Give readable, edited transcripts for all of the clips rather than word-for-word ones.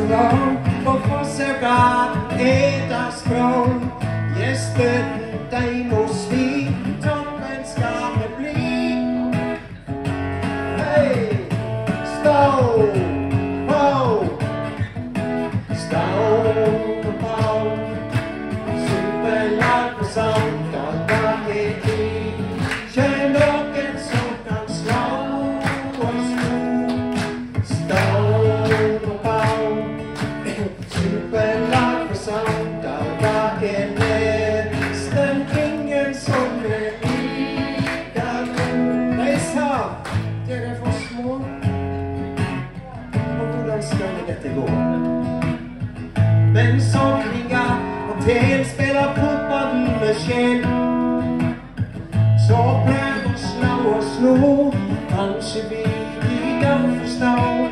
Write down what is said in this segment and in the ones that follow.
lov og forsøger et af sprog. Gæsten, dig må svige, toppen skal med blive. Hey, stå på, stå på, superlag på sang, der var et liv. Känn någon som kan slå oss nu. Stå på, superlag på sang, der var et liv. Stäm ingen som är lika nu. Nej, så, det är för små. Och hur skulle detta gå? Men som ringar och till spelar fotboll med känn. Så pröv och slå, kanske vi kan förstå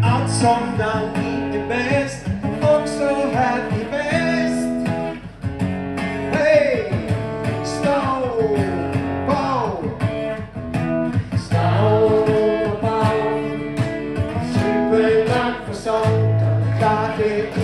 att somna inte bäst, också här i väst. Hej, stå på, superlag för sånt, klart det